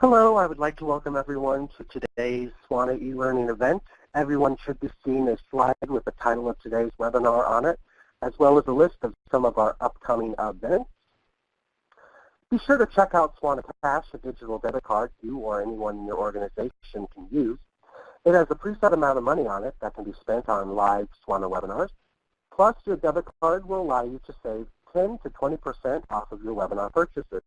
Hello, I would like to welcome everyone to today's SWANA e-learning event. Everyone should be seeing a slide with the title of today's webinar on it, as well as a list of some of our upcoming events. Be sure to check out SWANA Cash, a digital debit card you or anyone in your organization can use. It has a preset amount of money on it that can be spent on live SWANA webinars. Plus, your debit card will allow you to save 10 to 20% off of your webinar purchases.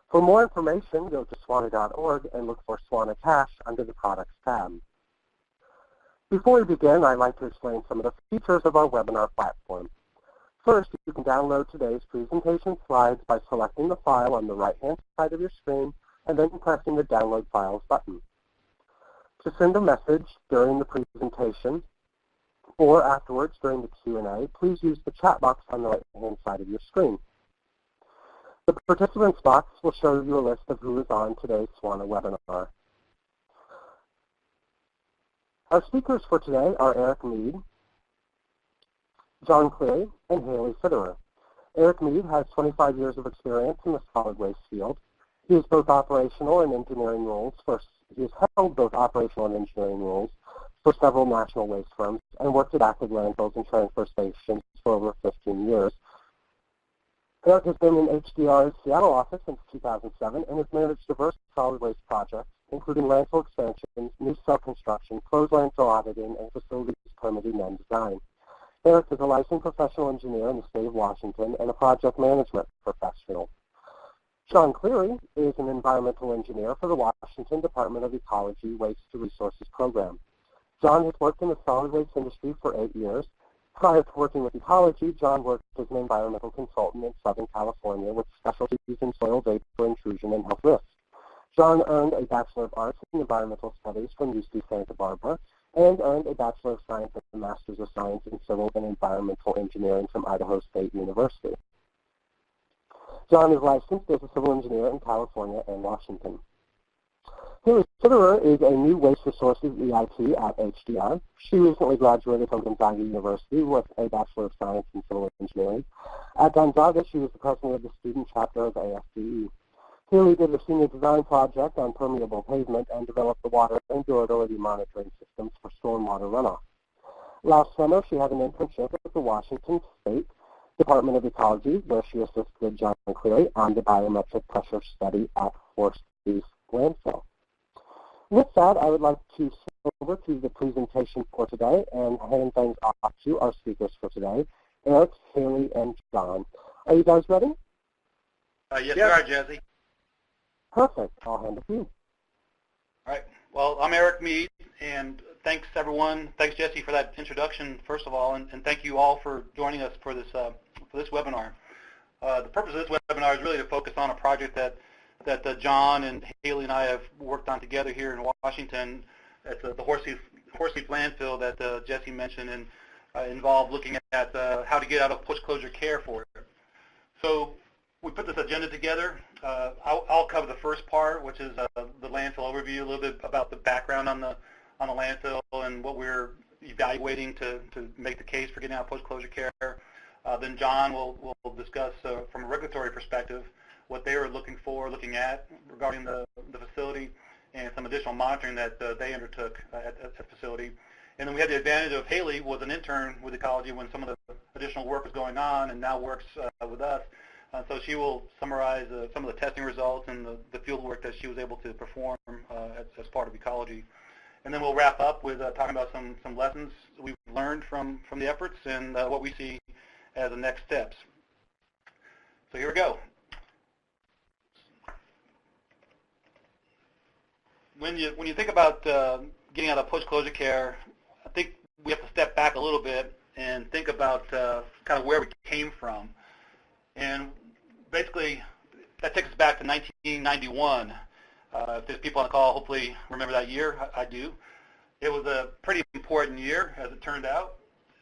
For more information, go to swana.org and look for SWANA Cash under the Products tab. Before we begin, I'd like to explain some of the features of our webinar platform. First, you can download today's presentation slides by selecting the file on the right-hand side of your screen and then pressing the Download Files button. To send a message during the presentation or afterwards during the Q&A, please use the chat box on the right-hand side of your screen. The participants box will show you a list of who is on today's SWANA webinar. Our speakers for today are Eric Mead, John Cleary, and Haley Fitterer. Eric Mead has 25 years of experience in the solid waste field. He has both operational and engineering roles. He has held both operational and engineering roles for several national waste firms and worked at active landfills and transfer stations for over 15 years. Eric has been in HDR's Seattle office since 2007 and has managed diverse solid waste projects, including landfill expansions, new cell construction, closed landfill auditing, and facilities permitting and design. Eric is a licensed professional engineer in the state of Washington and a project management professional. John Cleary is an environmental engineer for the Washington Department of Ecology Waste to Resources Program. John has worked in the solid waste industry for 8 years. Prior to working with Ecology, John worked as an environmental consultant in Southern California with specialties in soil vapor intrusion and health risks. John earned a Bachelor of Arts in Environmental Studies from UC Santa Barbara and earned a Bachelor of Science and a Master's of Science in Civil and Environmental Engineering from Idaho State University. John is licensed as a civil engineer in California and Washington. Haley Fitterer is a new waste resources EIT at HDR. She recently graduated from Gonzaga University with a Bachelor of Science in Civil Engineering. At Gonzaga, she was the president of the student chapter of AFDE. Haley did a senior design project on permeable pavement and developed the water and durability monitoring systems for stormwater runoff. Last summer, she had an internship at the Washington State Department of Ecology, where she assisted John Cleary on the biometric pressure study at Horse East Landfill. With that, I would like to switch over to the presentation for today and hand things off to our speakers for today, Eric, Haley, and John. Are you guys ready? Yes, we are, Jesse. Perfect. I'll hand it to you. All right. Well, I'm Eric Mead, and thanks, everyone. Thanks, Jesse, for that introduction, first of all, and thank you all for joining us for this webinar. The purpose of this webinar is really to focus on a project that John and Haley and I have worked on together here in Washington at the Horse East Landfill that Jesse mentioned, and involved looking at how to get out of post-closure care for it. So we put this agenda together. I'll cover the first part, which is the landfill overview, a little bit about the background on the landfill and what we're evaluating to make the case for getting out of post-closure care. Then John will discuss from a regulatory perspective what they were looking at regarding the facility and some additional monitoring that they undertook at the facility. And then we had the advantage of Haley was an intern with Ecology when some of the additional work was going on and now works with us. So she will summarize some of the testing results and the field work that she was able to perform as part of Ecology. And then we'll wrap up with talking about some lessons we've learned from the efforts and what we see as the next steps. So here we go. When you think about getting out of post-closure care, I think we have to step back a little bit and think about kind of where we came from. And basically, that takes us back to 1991. If there's people on the call, hopefully remember that year. I do. It was a pretty important year, as it turned out.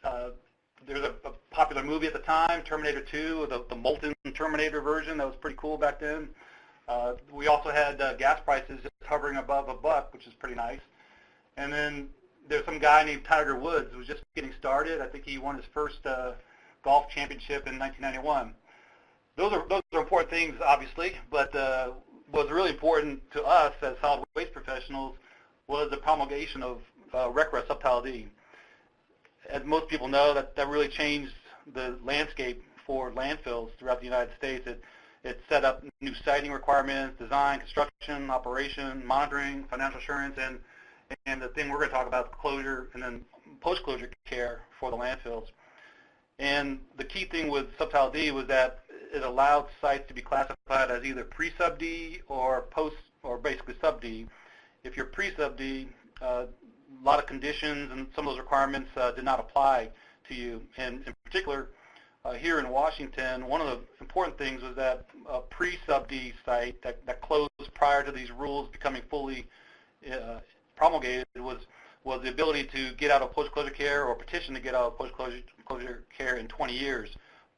There was a popular movie at the time, Terminator 2, the molten Terminator version. That was pretty cool back then. We also had gas prices just hovering above $1, which is pretty nice. And then there's some guy named Tiger Woods who was just getting started. I think he won his first golf championship in 1991. Those are important things, obviously, but was really important to us as solid waste professionals was the promulgation of RCRA Subtitle D. As most people know, that really changed the landscape for landfills throughout the United States. It set up new siting requirements, design, construction, operation, monitoring, financial assurance, and the thing we're going to talk about, closure and then post-closure care for the landfills. And the key thing with Subtitle D was that it allowed sites to be classified as either pre-Sub D or post, or basically Sub D. If you're pre-Sub D, a lot of conditions and some of those requirements did not apply to you. And in particular, here in Washington, one of the important things was that a pre-Sub D site that closed prior to these rules becoming fully promulgated was the ability to get out of post-closure care or petition to get out of post-closure care in 20 years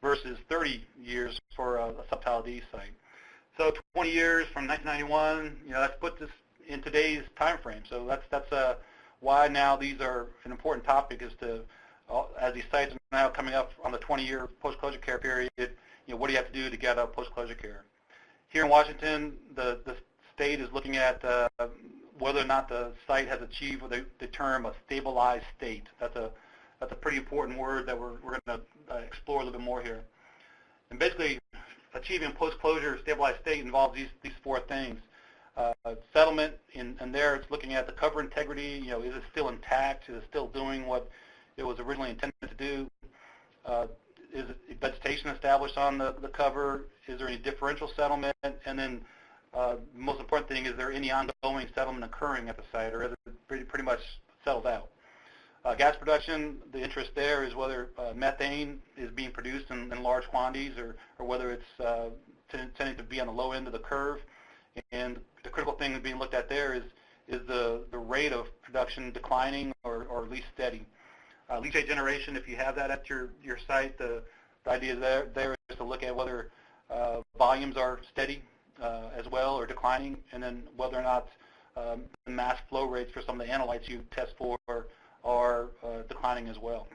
versus 30 years for a Subtitle D site. So 20 years from 1991, that's put this in today's time frame. So that's why now these are an important topic, is to, as these sites are now coming up on the 20-year post-closure care period, what do you have to do to get out of post-closure care? Here in Washington, the state is looking at whether or not the site has achieved what the term a stabilized state. That's a pretty important word that we're going to explore a little bit more here. And basically, achieving post-closure stabilized state involves these four things. Settlement, and there it's looking at the cover integrity. Is it still intact? Is it still doing what it was originally intended to do? Is vegetation established on the cover? Is there any differential settlement? And then the most important thing, is there any ongoing settlement occurring at the site, or is it pretty much settled out? Gas production, the interest there is whether methane is being produced in large quantities, or whether it's tending to be on the low end of the curve. And the critical thing being looked at there is the rate of production declining or at least steady. Leachate generation, if you have that at your site, the idea there is to look at whether volumes are steady as well or declining, and then whether or not the mass flow rates for some of the analytes you test for are declining as well.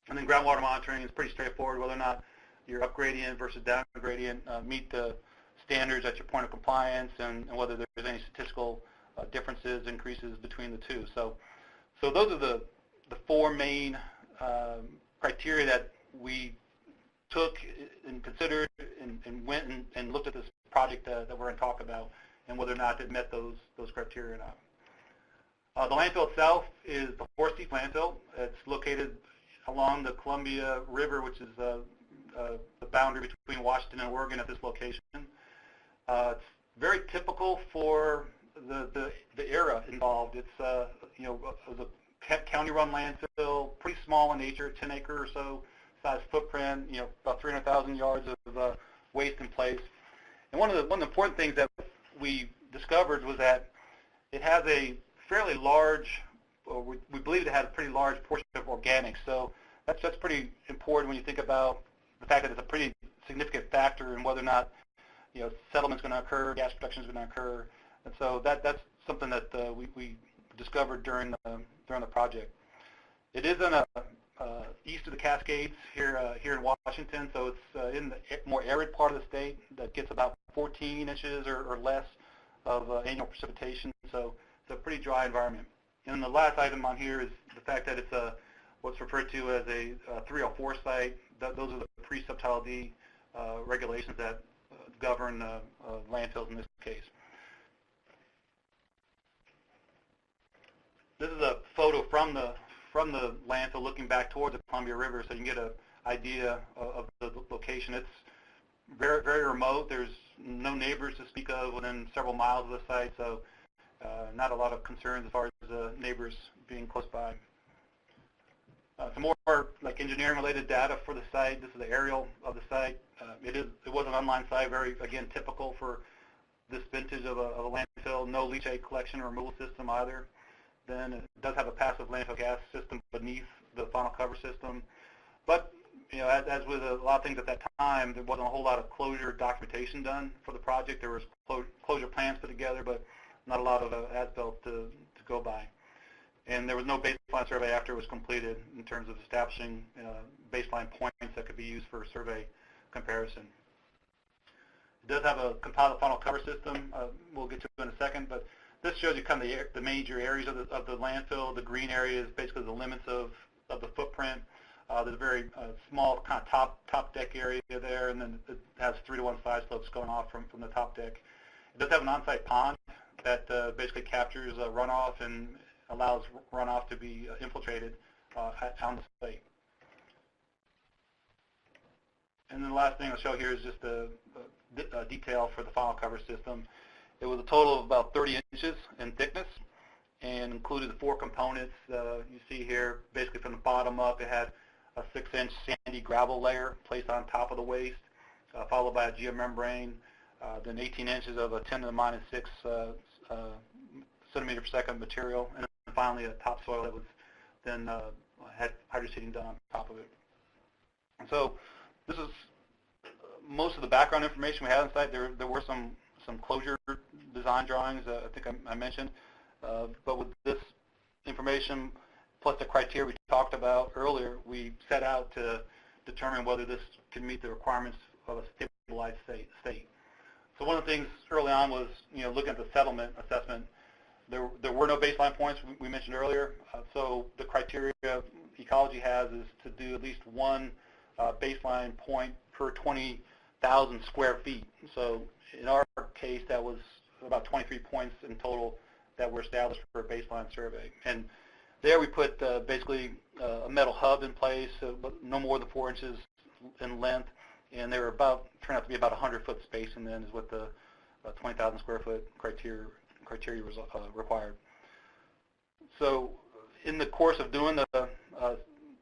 And then groundwater monitoring is pretty straightforward, whether or not your up gradient versus down gradient meet the standards at your point of compliance, and whether there's any statistical differences, increases between the two. So those are the four main criteria that we took and considered and went and looked at this project that we're going to talk about, and whether or not it met those criteria or not. The landfill itself is the Horse-Teeth landfill. It's located along the Columbia River, which is the boundary between Washington and Oregon at this location. It's very typical for the era involved. It's a county-run landfill, pretty small in nature, 10 acre or so size footprint. About 300,000 yards of waste in place. And one of the important things that we discovered was that it has a fairly large, or we believe it has a pretty large portion of organics. So that's pretty important when you think about the fact that it's a pretty significant factor in whether or not settlement's going to occur, gas production is going to occur. And so that's something that we discovered during the project. It is in east of the Cascades here in Washington, so it's in the more arid part of the state that gets about 14 inches or less of annual precipitation. So it's a pretty dry environment. And the last item on here is the fact that it's what's referred to as a 304 site. Those are the pre-Subtitle D regulations that govern landfills in this case. This is a photo from the landfill looking back towards the Columbia River, so you can get an idea of the location. It's very, very remote. There's no neighbors to speak of within several miles of the site, so not a lot of concerns as far as neighbors being close by. Some more like engineering-related data for the site. This is the aerial of the site. It was an unlined site, very, again, typical for this vintage of a landfill. No leachate collection or removal system either. Then it does have a passive landfill gas system beneath the final cover system. But as with a lot of things at that time, there wasn't a whole lot of closure documentation done for the project. There was closure plans put together, but not a lot of as-built to go by. And there was no baseline survey after it was completed in terms of establishing baseline points that could be used for survey comparison. It does have a composite funnel cover system. We'll get to it in a second, but this shows you kind of the major areas of the landfill. The green area is basically the limits of the footprint. There's a very small kind of top deck area there, and then it has 3-to-1 side slopes going off from the top deck. It does have an on-site pond that basically captures runoff and allows runoff to be infiltrated on the site. And then the last thing I'll show here is just the detail for the funnel cover system. It was a total of about 30 inches in thickness and included the 4 components you see here. Basically from the bottom up, it had a 6-inch sandy gravel layer placed on top of the waste, followed by a geomembrane, then 18 inches of a 10 to the minus 6 centimeter per second material, and then finally a topsoil that was then had hydroseeding done on top of it. And so this is most of the background information we had on site. There were some closure design drawings I think I mentioned, but with this information plus the criteria we talked about earlier, we set out to determine whether this can meet the requirements of a stabilized state. So one of the things early on was, looking at the settlement assessment. There were no baseline points we mentioned earlier. So the criteria Ecology has is to do at least one baseline point per 20,000 square feet. So in our case, that was about 23 points in total that were established for a baseline survey. And there we put basically a metal hub in place, no more than 4 inches in length, and they were turned out to be about 100-foot spacing then is what the 20,000 square foot criteria required. So in the course of doing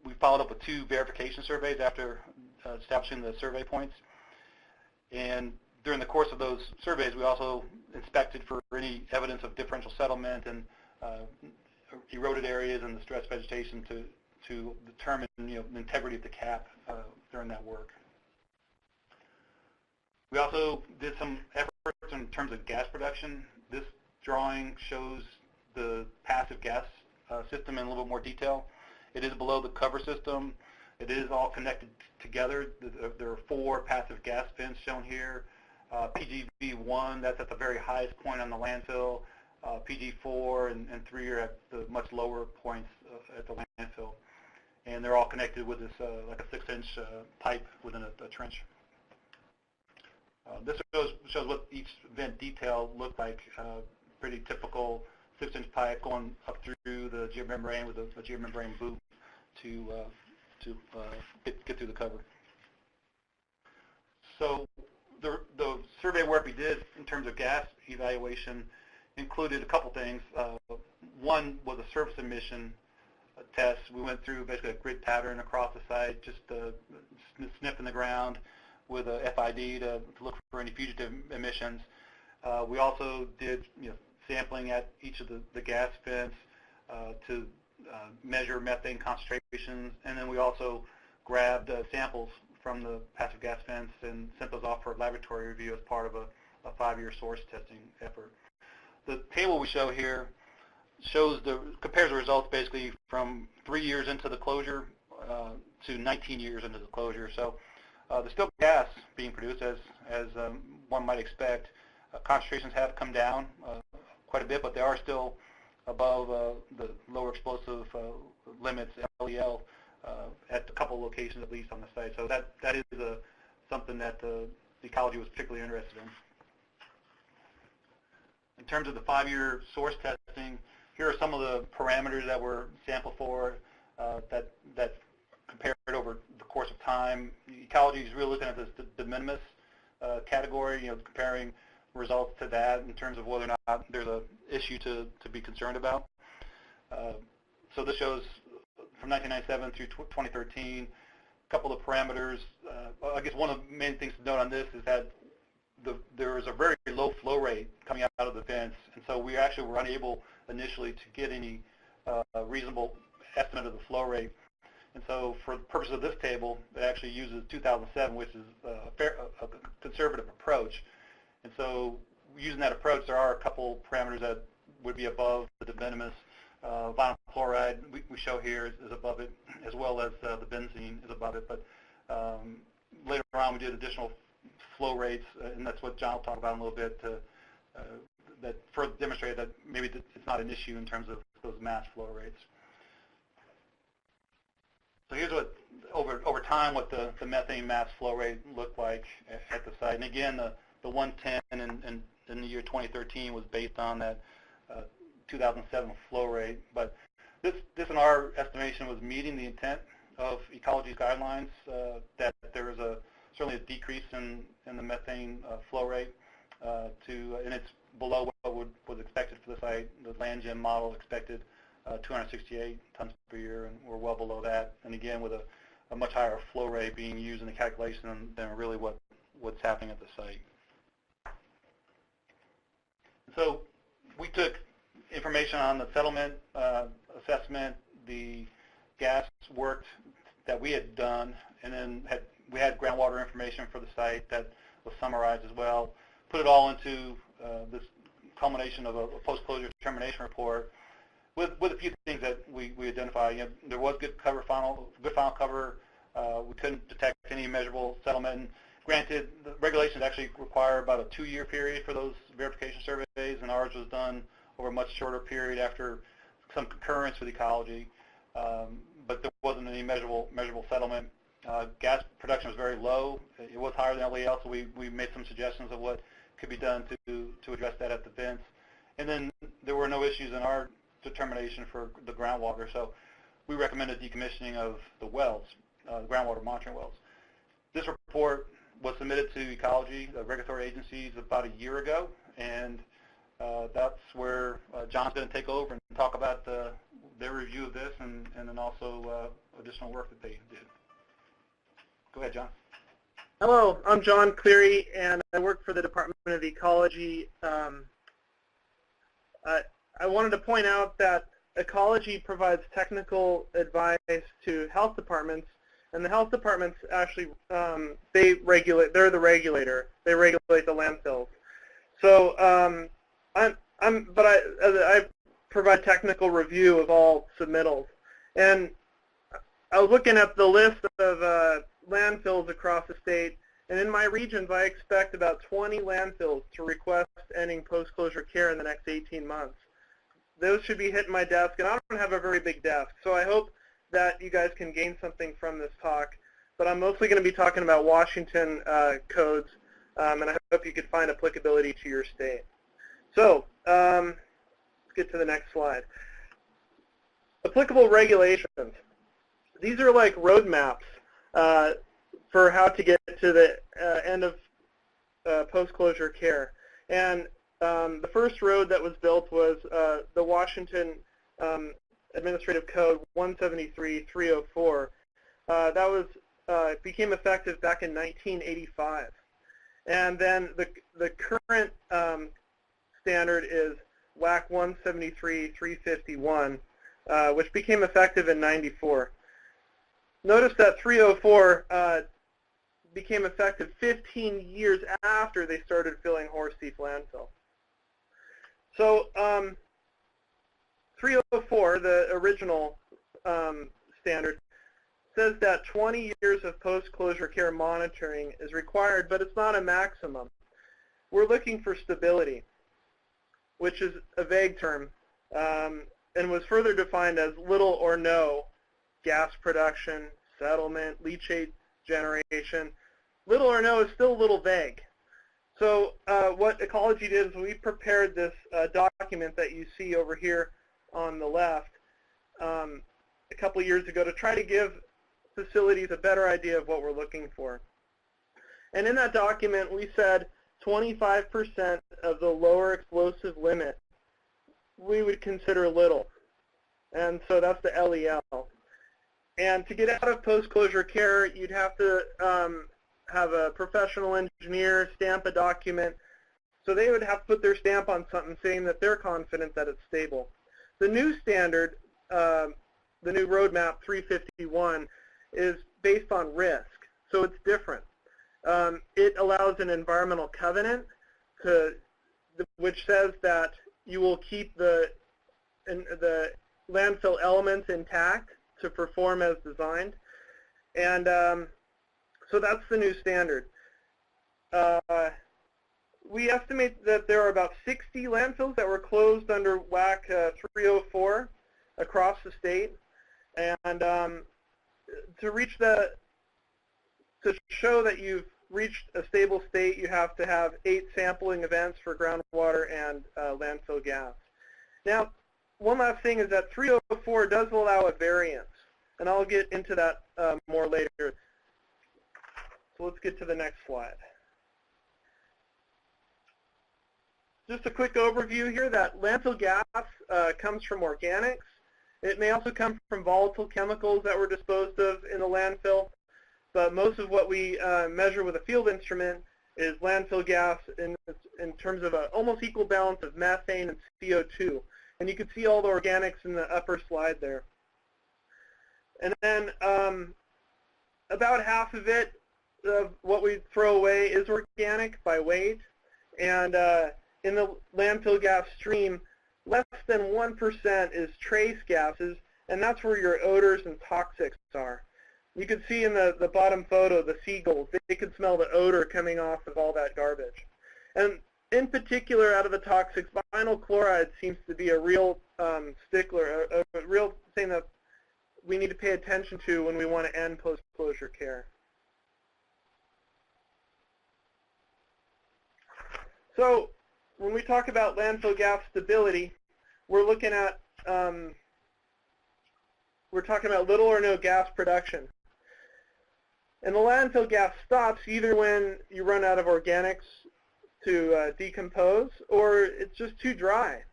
we followed up with 2 verification surveys after establishing the survey points. And during the course of those surveys, we also inspected for any evidence of differential settlement and eroded areas and the stress vegetation to determine the integrity of the cap during that work. We also did some efforts in terms of gas production. This drawing shows the passive gas system in a little bit more detail. It is below the cover system. It is all connected together. There are 4 passive gas vents shown here. PGV1, that's at the very highest point on the landfill. PG4 and 3 are at the much lower points at the landfill. And they're all connected with this like a 6-inch pipe within a trench. This shows what each vent detail looked like. Pretty typical 6-inch pipe going up through the geomembrane with a geomembrane boot to get through the cover. So the survey work we did in terms of gas evaluation included a couple things. One was a surface emission test. We went through basically a grid pattern across the site, just sniffing the ground with a FID to look for any fugitive emissions. We also did sampling at each of the gas vents to measure methane concentrations, and then we also grabbed samples from the passive gas vents and sent those off for laboratory review as part of a 5-year source testing effort. The table we show here compares the results basically from 3 years into the closure to 19 years into the closure. So there's still gas being produced as one might expect. Concentrations have come down quite a bit, but they are still above the lower explosive limits, LEL, at a couple of locations at least on the site. So that is something that Ecology was particularly interested in. In terms of the 5-year source testing, here are some of the parameters that were sampled for that compared over the course of time. Ecology is really looking at this de minimis category, comparing results to that in terms of whether or not there's an issue to be concerned about. So this shows from 1997 through 2013, a couple of parameters. I guess one of the main things to note on this is that there is a very low flow rate coming out of the vents, and so we actually were unable initially to get any reasonable estimate of the flow rate. And so for the purpose of this table, it actually uses 2007, which is a conservative approach. And so using that approach, there are a couple parameters that would be above the de minimis. Vinyl chloride we show here is above it, as well as the benzene is above it. But later on, we did additional flow rates, and that's what John will talk about in a little bit, that further demonstrate that maybe it's not an issue in terms of those mass flow rates. So here's what, over time, what the methane mass flow rate looked like at the site. And again, the 110 in the year 2013 was based on that 2007 flow rate. But this in our estimation was meeting the intent of ecology guidelines, that there was certainly a decrease in the methane flow rate and it's below what was expected for the site. The LandGEM model expected 268 tons per year, and we're well below that. And again, with a much higher flow rate being used in the calculation than really what's happening at the site. So we took information on the settlement assessment, the gas work that we had done, and then we had groundwater information for the site that was summarized as well. Put it all into this culmination of a post-closure determination report with a few things that we identified. You know, there was good final cover. We couldn't detect any measurable settlement. And granted, the regulations actually require about a 2-year period for those verification surveys, and ours was done over a much shorter period after some concurrence with ecology. But there wasn't any measurable settlement. Gas production was very low. It was higher than LEL, so we made some suggestions of what could be done to address that at the vents. And then there were no issues in our determination for the groundwater, so we recommended decommissioning of the wells, groundwater monitoring wells. This report was submitted to ecology, the regulatory agencies, about a year ago, and that's where John's going to take over and talk about their review of this and then also additional work that they did. Go ahead, John. Hello, I'm John Cleary, and I work for the Department of Ecology. I wanted to point out that ecology provides technical advice to health departments, and the health departments actually, they're the regulator. They regulate the landfills. So I provide technical review of all submittals. And I was looking at the list of landfills across the state, and in my regions I expect about 20 landfills to request ending post-closure care in the next 18 months. Those should be hitting my desk, and I don't have a very big desk, so I hope that you guys can gain something from this talk. But I'm mostly going to be talking about Washington codes, and I hope you could find applicability to your state. So let's get to the next slide. Applicable regulations. These are like roadmaps for how to get to the end of post-closure care. And the first road that was built was the Washington Administrative Code 173-304. That was became effective back in 1985. And then the current standard is WAC 173-351, which became effective in 94. Notice that 304 became effective 15 years after they started filling Horsethief landfill. So 304, the original standard, says that 20 years of post-closure care monitoring is required, but it's not a maximum. We're looking for stability, which is a vague term, and was further defined as little or no gas production, settlement, leachate generation. Little or no is still a little vague. So what ecology did is we prepared this document that you see over here on the left a couple of years ago to try to give facilities a better idea of what we're looking for. And in that document we said 25% of the lower explosive limit we would consider little. And so that's the LEL. And to get out of post-closure care, you'd have to have a professional engineer stamp a document. So they would have to put their stamp on something saying that they're confident that it's stable. The new standard, the new roadmap 351, is based on risk. So it's different. It allows an environmental covenant which says that you will keep the landfill elements intact to perform as designed. And so that's the new standard. we estimate that there are about 60 landfills that were closed under WAC 304 across the state. And to show that you've reached a stable state, you have to have 8 sampling events for groundwater and landfill gas. Now, one last thing is that 304 does allow a variance, and I'll get into that more later. So let's get to the next slide. Just a quick overview here that landfill gas comes from organics. It may also come from volatile chemicals that were disposed of in the landfill, but most of what we measure with a field instrument is landfill gas in terms of an almost equal balance of methane and CO2. And you can see all the organics in the upper slide there. And then about half of it, what we throw away, is organic by weight. And in the landfill gas stream, less than 1% is trace gases, and that's where your odors and toxics are. You can see in the bottom photo, the seagulls, they can smell the odor coming off of all that garbage. And in particular, out of the toxics, vinyl chloride seems to be a real stickler, a real thing that we need to pay attention to when we want to end post-closure care. So when we talk about landfill gas stability, we're looking at, we're talking about little or no gas production. And the landfill gas stops either when you run out of organics to decompose, or it's just too dry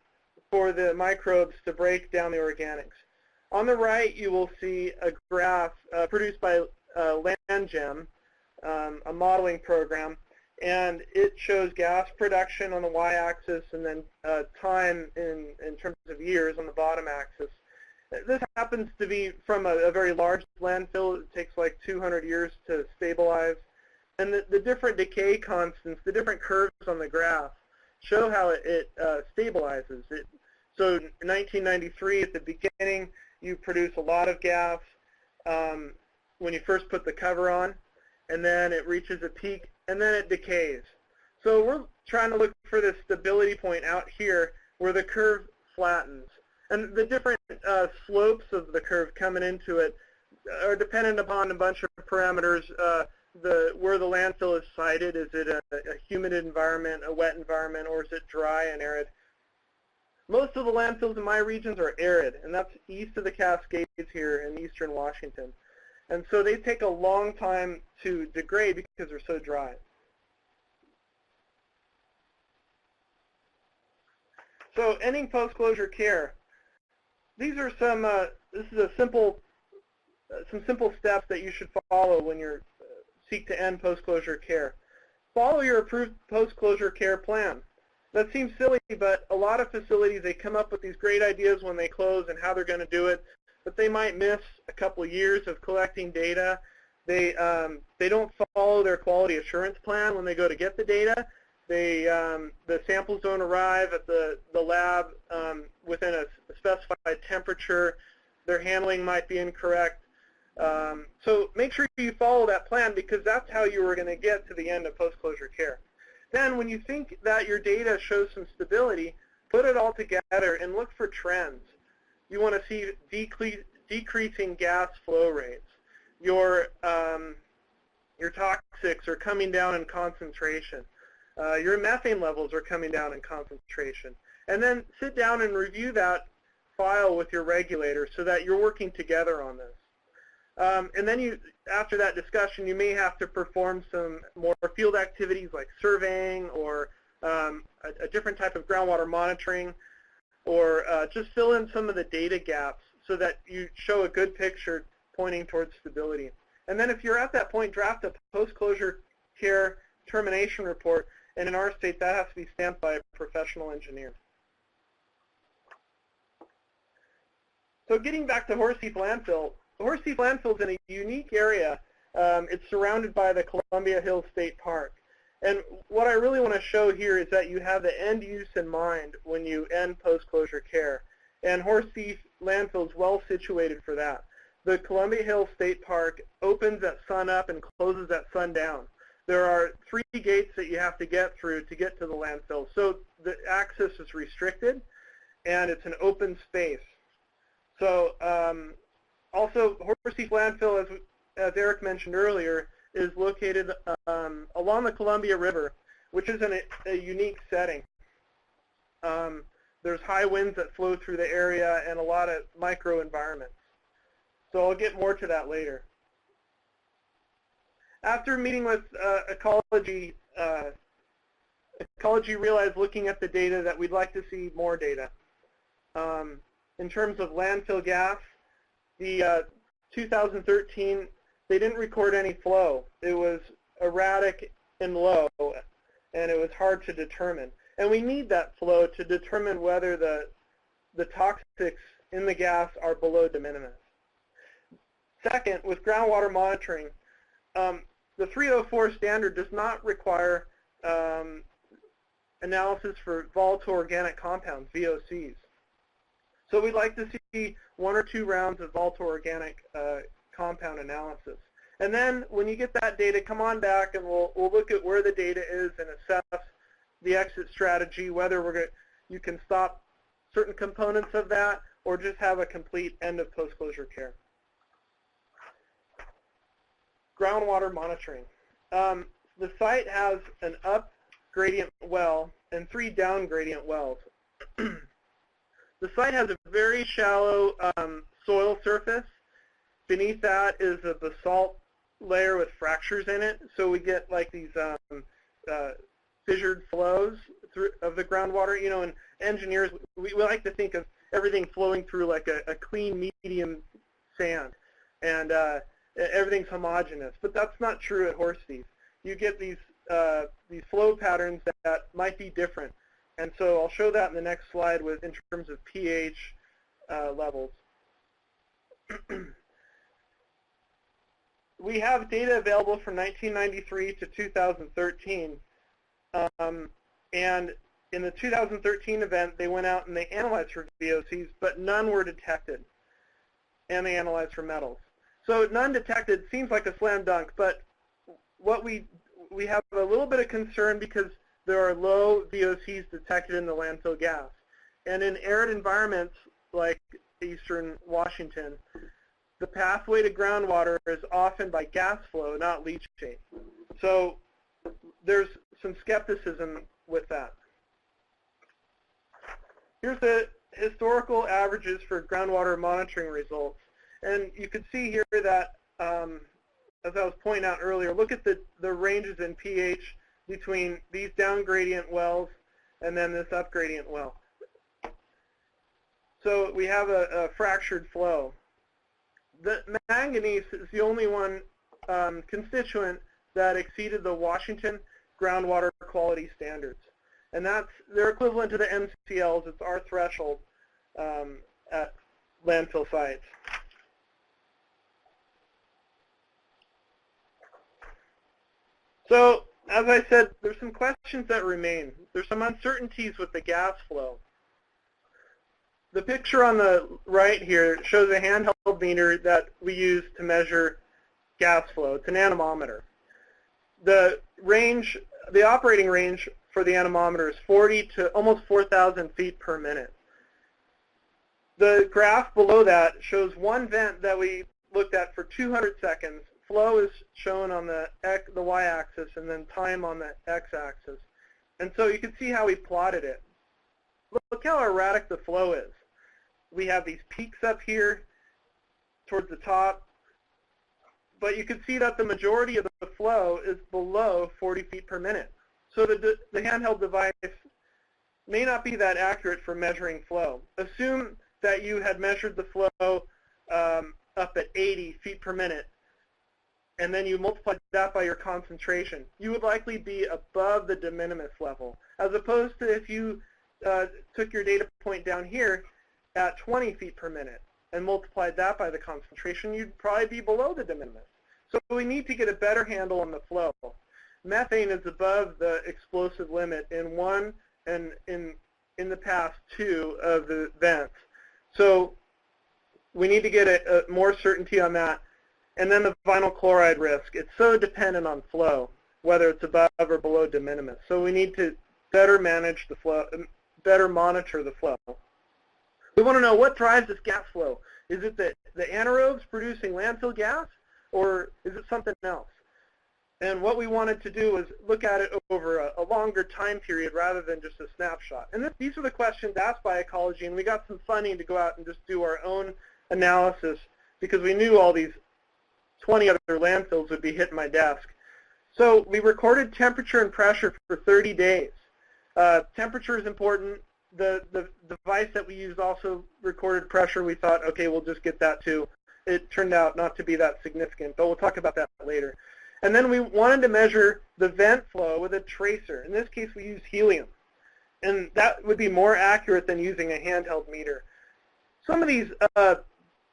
for the microbes to break down the organics. On the right, you will see a graph produced by LandGem, a modeling program, and it shows gas production on the y-axis and then time in terms of years on the bottom axis. This happens to be from a very large landfill. It takes like 200 years to stabilize. And the different decay constants, the different curves on the graph, show how it stabilizes. So in 1993, at the beginning, you produce a lot of gas when you first put the cover on, and then it reaches a peak, and then it decays. So we're trying to look for this stability point out here where the curve flattens. And the different slopes of the curve coming into it are dependent upon a bunch of parameters. Where the landfill is sited, is it a humid environment, a wet environment, or is it dry and arid? Most of the landfills in my regions are arid, and that's east of the Cascades here in eastern Washington. And so they take a long time to degrade because they're so dry. So ending post-closure care. These are some, this is a simple, some simple steps that you should follow when you seek to end post-closure care. Follow your approved post-closure care plan. That seems silly, but a lot of facilities, they come up with these great ideas when they close and how they're going to do it, but they might miss a couple years of collecting data. They don't follow their quality assurance plan when they go to get the data. The samples don't arrive at the lab within a specified temperature. Their handling might be incorrect. So make sure you follow that plan, because that's how you are going to get to the end of post-closure care. Then when you think that your data shows some stability, put it all together and look for trends. You want to see decreasing gas flow rates. Your toxics are coming down in concentration. Your methane levels are coming down in concentration. And then sit down and review that file with your regulator so that you're working together on this. And then after that discussion, you may have to perform some more field activities like surveying or a different type of groundwater monitoring, or just fill in some of the data gaps so that you show a good picture pointing towards stability. And then if you're at that point, draft a post-closure care termination report, and in our state that has to be stamped by a professional engineer. So getting back to Horseheath Landfill, Horseheath Landfill is in a unique area. It's surrounded by the Columbia Hills State Park. And what I really want to show here is that you have the end use in mind when you end post-closure care. And Horseheath Landfill is well situated for that. The Columbia Hills State Park opens at sun up and closes at sundown. there are 3 gates that you have to get through to get to the landfill. So the access is restricted, and it's an open space. So also, Horsethief landfill, as Eric mentioned earlier, is located along the Columbia River, which is in a unique setting. There's high winds that flow through the area and a lot of microenvironments. So I'll get more to that later. After meeting with Ecology, Ecology realized, looking at the data, that we'd like to see more data. In terms of landfill gas, the 2013, they didn't record any flow. It was erratic and low, and it was hard to determine. And we need that flow to determine whether the toxics in the gas are below de minimis. Second, with groundwater monitoring, the 304 standard does not require analysis for volatile organic compounds, VOCs. So we'd like to see 1 or 2 rounds of volatile organic compound analysis. And then when you get that data, come on back and we'll look at where the data is and assess the exit strategy, whether you can stop certain components of that or just have a complete end of post-closure care. Groundwater monitoring. The site has an up gradient well and 3 down gradient wells. The site has a very shallow soil surface. Beneath that is a basalt layer with fractures in it, so we get like these fissured flows of the groundwater. You know, and engineers, we like to think of everything flowing through like a clean medium sand, and everything's homogeneous. But that's not true at Horsethief. You get these flow patterns that might be different. And so I'll show that in the next slide in terms of pH levels. We have data available from 1993 to 2013. And in the 2013 event, they went out and they analyzed for VOCs, but none were detected. And they analyzed for metals. So none detected seems like a slam dunk, but what we have a little bit of concern because there are low VOCs detected in the landfill gas. And in arid environments like eastern Washington, the pathway to groundwater is often by gas flow, not leachate. So there's some skepticism with that. Here's the historical averages for groundwater monitoring results. And you can see here that, as I was pointing out earlier, look at the ranges in pH between these down gradient wells and then this up gradient well. So we have a fractured flow. The manganese is the only one constituent that exceeded the Washington groundwater quality standards. And they're equivalent to the MCLs. It's our threshold at landfill sites. So, as I said, there's some questions that remain. There's some uncertainties with the gas flow. The picture on the right here shows a handheld meter that we use to measure gas flow. It's an anemometer. The operating range for the anemometer is 40 to almost 4,000 feet per minute. The graph below that shows one vent that we looked at for 200 seconds. Flow is shown on the y-axis and then time on the x-axis. And so you can see how we plotted it. Look how erratic the flow is. We have these peaks up here towards the top, but you can see that the majority of the flow is below 40 feet per minute. So the handheld device may not be that accurate for measuring flow. Assume that you had measured the flow up at 80 feet per minute, and then you multiply that by your concentration. You would likely be above the de minimis level, as opposed to if you took your data point down here at 20 feet per minute and multiplied that by the concentration, you'd probably be below the de minimis. So we need to get a better handle on the flow. Methane is above the explosive limit in one and in the past 2 of the vents. So we need to get more certainty on that. And then the vinyl chloride risk. It's so dependent on flow. whether it's above or below de minimis. So we need to better manage the flow, better monitor the flow. We want to know what drives this gas flow. Is it the anaerobes producing landfill gas, or is it something else? And what we wanted to do was look at it over a longer time period rather than just a snapshot. And these are the questions asked by Ecology, and we got some funding to go out and just do our own analysis because we knew all these 20 other landfills would be hitting my desk. So we recorded temperature and pressure for 30 days. Temperature is important. The device that we used also recorded pressure. We thought, okay, we'll just get that too. It turned out not to be that significant, but we'll talk about that later. And then we wanted to measure the vent flow with a tracer. In this case, we use helium. And that would be more accurate than using a handheld meter. Some of these, the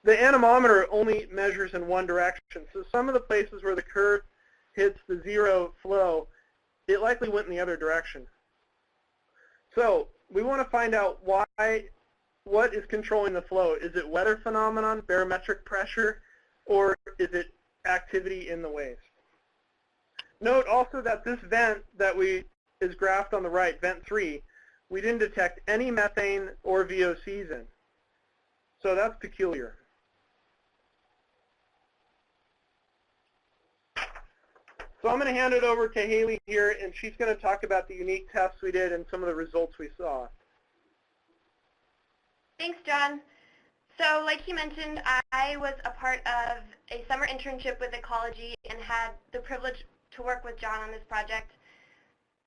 anemometer only measures in one direction. So some of the places where the curve hits the zero flow, it likely went in the other direction. So we want to find out what is controlling the flow. Is it weather phenomenon, barometric pressure, or is it activity in the waste? Note also that this vent that is graphed on the right, vent 3, we didn't detect any methane or VOCs in. So that's peculiar. So I'm going to hand it over to Haley here, and she's going to talk about the unique tests we did and some of the results we saw. Thanks, John. So like he mentioned, I was a part of a summer internship with Ecology and had the privilege to work with John on this project.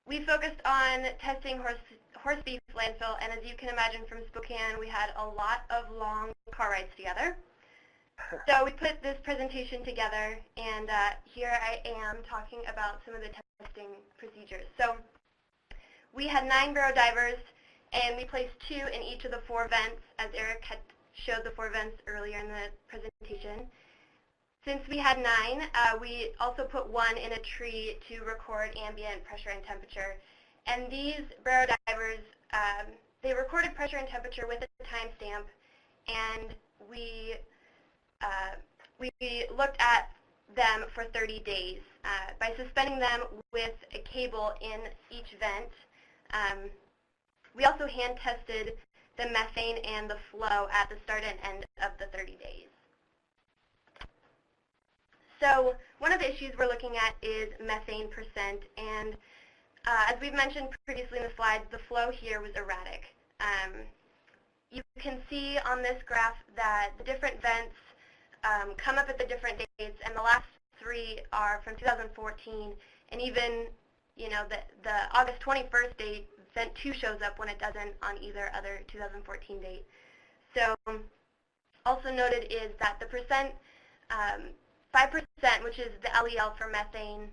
We focused on testing horse beef landfill, and as you can imagine from Spokane, we had a lot of long car rides together. So we put this presentation together, and here I am talking about some of the testing procedures. So we had 9 barrow divers, and we placed 2 in each of the 4 vents, as Eric had showed the 4 vents earlier in the presentation. Since we had 9, we also put 1 in a tree to record ambient pressure and temperature. And these barrow divers, they recorded pressure and temperature with a timestamp, and we looked at them for 30 days by suspending them with a cable in each vent. We also hand tested the methane and the flow at the start and end of the 30 days. So one of the issues we're looking at is methane percent, and as we've mentioned previously in the slides, the flow here was erratic. You can see on this graph that the different vents come up at the different dates, and the last 3 are from 2014, and even, you know, the August 21st date, vent 2 shows up when it doesn't on either other 2014 date. So also noted is that the percent, 5%, which is the LEL for methane,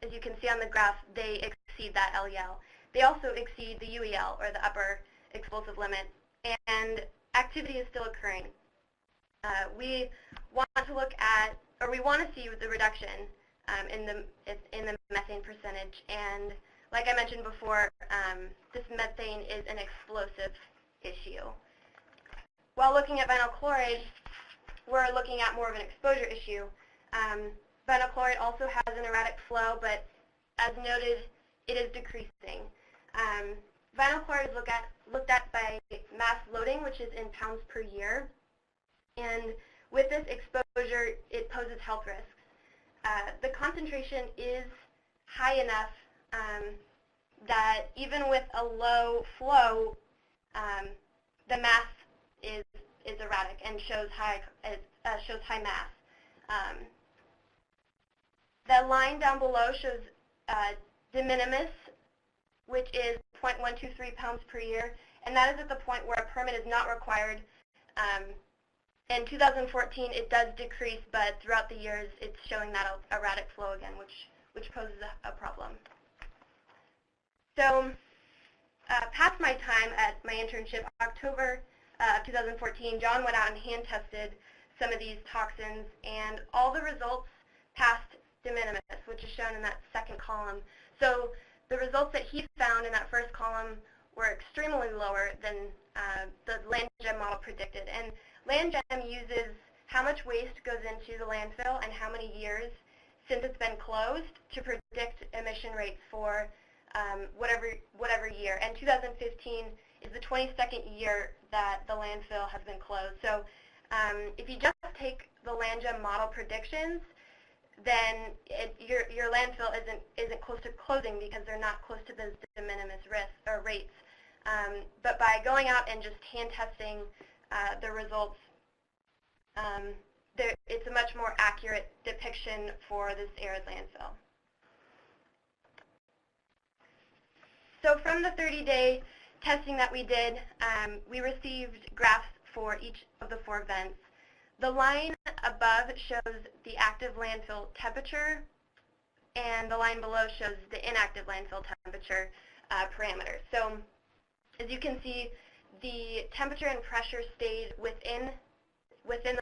as you can see on the graph, they exceed that LEL. They also exceed the UEL, or the upper explosive limit, and activity is still occurring. We want to look at, or we want to see the reduction in the methane percentage, and like I mentioned before, this methane is an explosive issue. While looking at vinyl chloride, we're looking at more of an exposure issue. Vinyl chloride also has an erratic flow, but as noted, it is decreasing. Vinyl chloride is looked at by mass loading, which is in pounds per year. And with this exposure, it poses health risks. The concentration is high enough that even with a low flow, the mass is erratic and shows high mass. The line down below shows de minimis, which is 0.123 pounds per year, and that is at the point where a permit is not required. In 2014, it does decrease, but throughout the years, it's showing that erratic flow again, which poses a problem. So, past my time at my internship, October of 2014, John went out and hand tested some of these toxins, and all the results passed de minimis, which is shown in that second column. So the results that he found in that first column were extremely lower than the LandGEM model predicted. And LandGEM uses how much waste goes into the landfill and how many years since it's been closed to predict emission rates for whatever year. And 2015 is the 22nd year that the landfill has been closed. So if you just take the LandGEM model predictions, then your landfill isn't close to closing because they're not close to those de minimis risks or rates. But by going out and just hand testing the results, it's a much more accurate depiction for this arid landfill. So from the 30-day testing that we did, we received graphs for each of the 4 vents. The line above shows the active landfill temperature, and the line below shows the inactive landfill temperature parameters. So as you can see, the temperature and pressure stayed within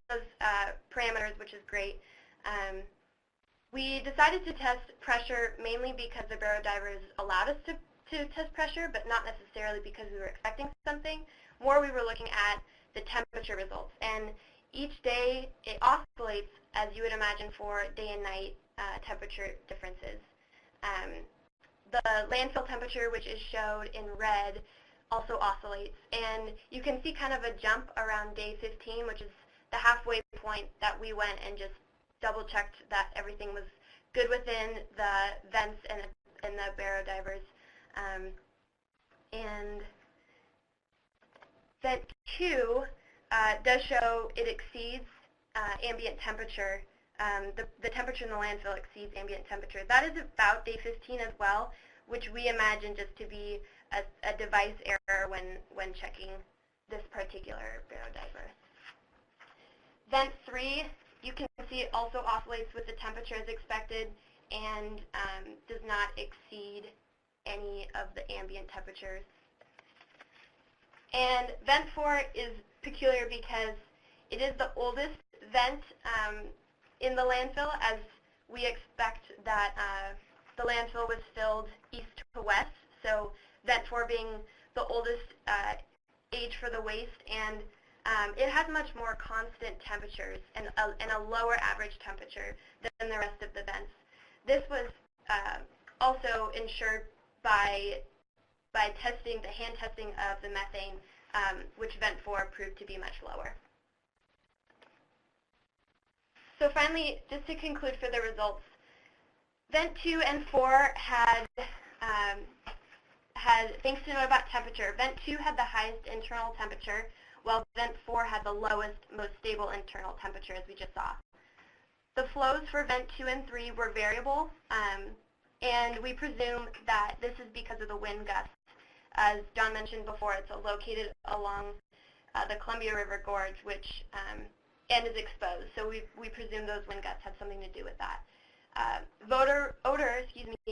those parameters, which is great. We decided to test pressure mainly because the barodivers allowed us to test pressure, but not necessarily because we were expecting something. More, we were looking at the temperature results. And each day, it oscillates, as you would imagine, for day and night temperature differences. The landfill temperature, which is showed in red, also oscillates. And you can see kind of a jump around day 15, which is the halfway point that we went and just double-checked that everything was good within the vents and the barodivers. And vent 2 does show it exceeds ambient temperature. The temperature in the landfill exceeds ambient temperature. That is about day 15 as well, which we imagine just to be a device error when checking this particular barodiver. Vent 3, you can see it also oscillates with the temperature as expected and does not exceed any of the ambient temperatures. And vent 4 is peculiar because it is the oldest vent in the landfill, as we expect that the landfill was filled east to west, so vent 4 being the oldest age for the waste, and it has much more constant temperatures and a lower average temperature than the rest of the vents. This was also ensured by testing, the hand testing of the methane, which vent 4 proved to be much lower. So finally, just to conclude for the results, vent 2 and 4 had things to know about temperature. Vent 2 had the highest internal temperature, while vent 4 had the lowest, most stable internal temperature, as we just saw. The flows for vent 2 and 3 were variable, and we presume that this is because of the wind gusts. As John mentioned before, it's located along the Columbia River Gorge, which and is exposed. So we presume those wind gusts had something to do with that. Odor,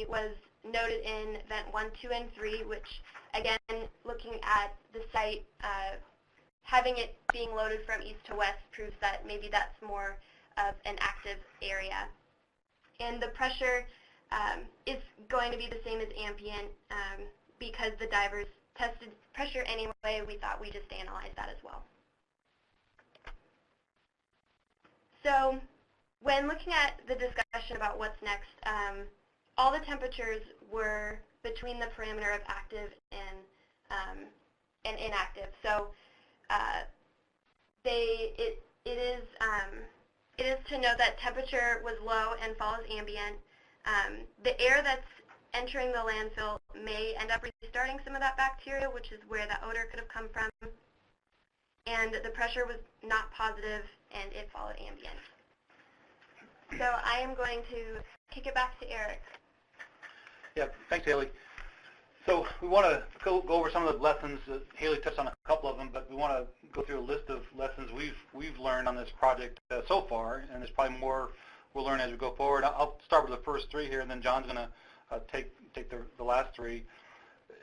was noted in vent 1, 2, and 3, which again, looking at the site, having it being loaded from east to west proves that maybe that's more of an active area. And the pressure is going to be the same as ambient because the divers tested pressure anyway. We thought we just analyzed that as well. So when looking at the discussion about what's next, all the temperatures were between the parameter of active and inactive. So it is to note that temperature was low and follows ambient. The air that's entering the landfill may end up restarting some of that bacteria, which is where that odor could have come from. And the pressure was not positive, and it followed ambient. So I am going to kick it back to Eric. Yeah, thanks, Haley. So we want to go over some of the lessons. Haley touched on a couple of them, but we want to go through a list of lessons we've learned on this project so far, and there's probably more we'll learn as we go forward. I'll start with the first 3 here, and then John's going to take the last 3.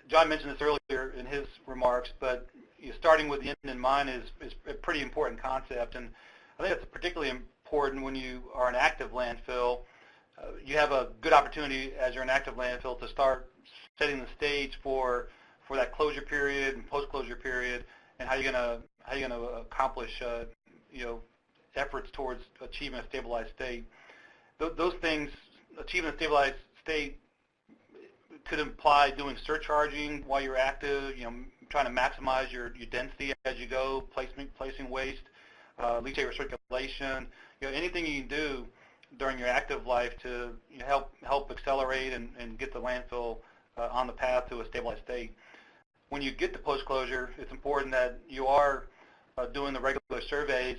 John mentioned this earlier in his remarks, but starting with the end in mind is a pretty important concept, and I think it's particularly important when you are an active landfill. You have a good opportunity as you're an active landfill to start setting the stage for that closure period and post-closure period, and how you're going to accomplish efforts towards achieving a stabilized state. those things, achieving a stabilized state, could imply doing surcharging while you're active, trying to maximize your density as you go, placing waste, leachate recirculation, anything you can do during your active life to help accelerate and get the landfill on the path to a stabilized state. When you get to post-closure, it's important that you are doing the regular surveys,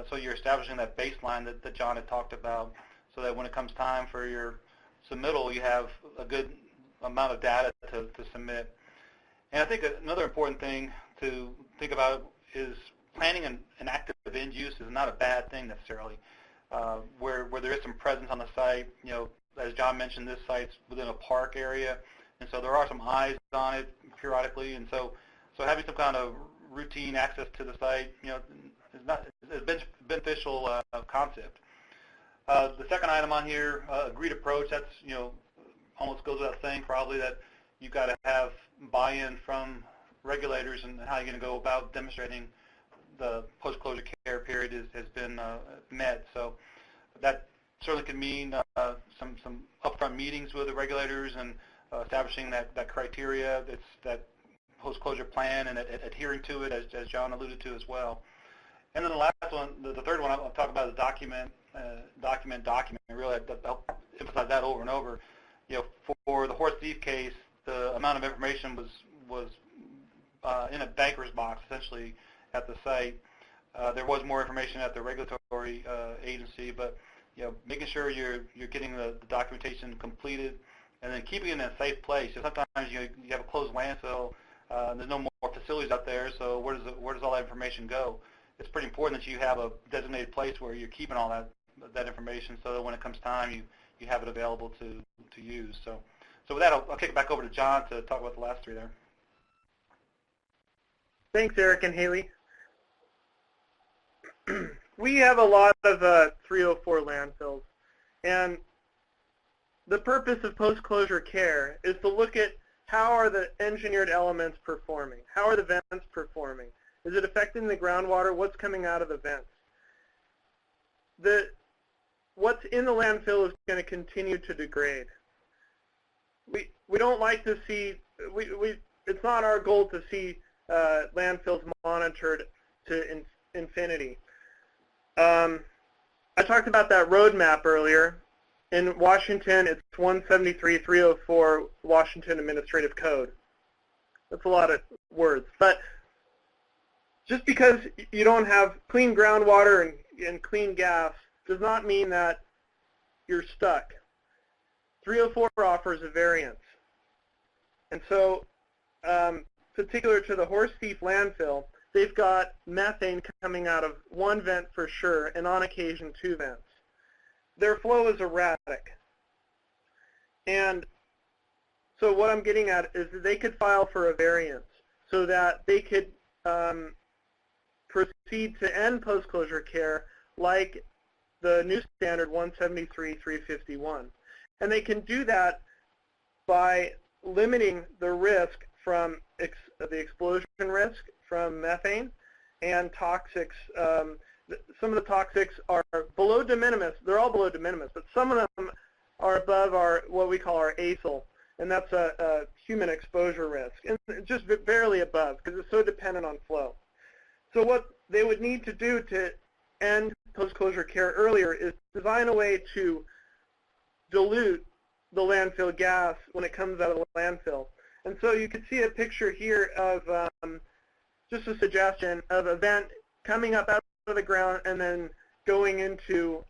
so you're establishing that baseline that John had talked about, so that when it comes time for your submittal, you have a good amount of data to submit. And I think another important thing to think about is planning an active end use is not a bad thing necessarily. Where there is some presence on the site, as John mentioned, this site's within a park area, and so there are some eyes on it periodically, and so having some kind of routine access to the site, is a beneficial concept. The second item on here, agreed approach, that's, almost goes without saying probably that you've got to have buy-in from regulators and how you're going to go about demonstrating the post-closure care period has been met. So that certainly can mean some upfront meetings with the regulators and establishing that criteria, that post-closure plan, and adhering to it, as John alluded to as well. And then the last one, the third one I'll talk about is document. Really, I'll emphasize that over and over. For the horse thief case, the amount of information was in a banker's box, essentially, at the site. There was more information at the regulatory agency, but making sure you're getting the documentation completed, and then keeping it in a safe place. Sometimes you have a closed landfill, there's no more facilities out there, so where does all that information go? It's pretty important that you have a designated place where you're keeping all that information, so that when it comes time, you have it available to use. So with that, I'll kick it back over to John to talk about the last three there. Thanks, Eric and Haley. We have a lot of 304 landfills, and the purpose of post-closure care is to look at how are the engineered elements performing? How are the vents performing? Is it affecting the groundwater? What's coming out of the vents? What's in the landfill is going to continue to degrade. We don't like to see, it's not our goal to see landfills monitored to infinity. I talked about that roadmap earlier. In Washington, it's 173.304 Washington Administrative Code. That's a lot of words. But just because you don't have clean groundwater and clean gas does not mean that you're stuck. 304 offers a variance. And so, particular to the Horse Thief landfill, they've got methane coming out of one vent for sure, and on occasion 2 vents. Their flow is erratic. And so what I'm getting at is that they could file for a variance so that they could proceed to end post-closure care like the new standard 173.351. And they can do that by limiting the risk from the explosion risk from methane and toxics. Some of the toxics are below de minimis. They're all below de minimis, but some of them are above what we call our ASIL, and that's a human exposure risk, and just barely above because it's so dependent on flow. So what they would need to do to end post-closure care earlier is design a way to dilute the landfill gas when it comes out of the landfill. And so you can see a picture here of just a suggestion of a vent coming up out of the ground and then going into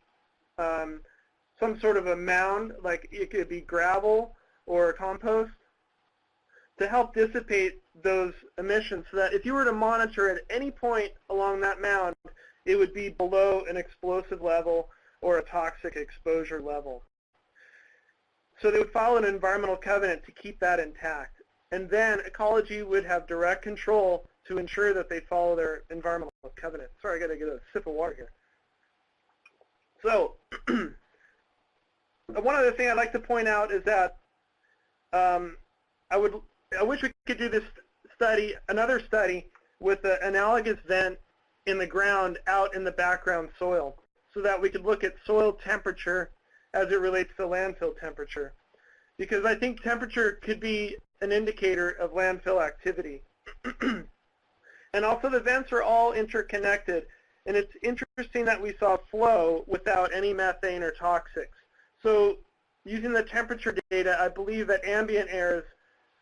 some sort of a mound, like it could be gravel or compost, to help dissipate those emissions so that if you were to monitor at any point along that mound, it would be below an explosive level or a toxic exposure level. So they would file an environmental covenant to keep that intact. And then Ecology would have direct control to ensure that they follow their environmental covenant. Sorry, I got to get a sip of water here. So one other thing I'd like to point out is that I wish we could do this study, another study, with an analogous vent in the ground out in the background soil, so that we could look at soil temperature as it relates to landfill temperature, because I think temperature could be an indicator of landfill activity. And also the vents are all interconnected, and it's interesting that we saw flow without any methane or toxics. So using the temperature data, I believe that ambient air is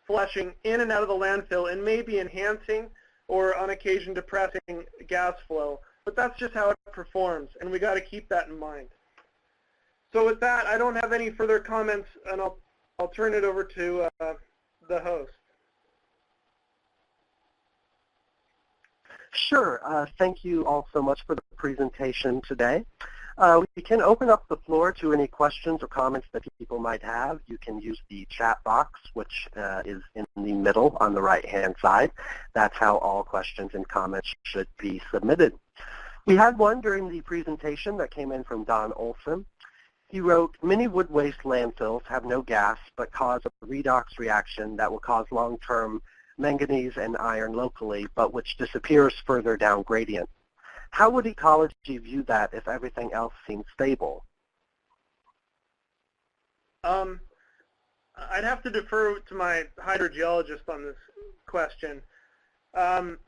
flushing in and out of the landfill and may be enhancing or on occasion depressing gas flow. But that's just how it performs, and we got to keep that in mind. So with that, I don't have any further comments, and I'll turn it over to the host. Sure. Thank you all so much for the presentation today. We can open up the floor to any questions or comments that people might have. You can use the chat box, which is in the middle on the right-hand side. That's how all questions and comments should be submitted. We had one during the presentation that came in from Don Olson. He wrote, many wood waste landfills have no gas but cause a redox reaction that will cause long-term manganese and iron locally, but which disappears further down gradient. How would ecology view that if everything else seems stable? I'd have to defer to my hydrogeologist on this question. But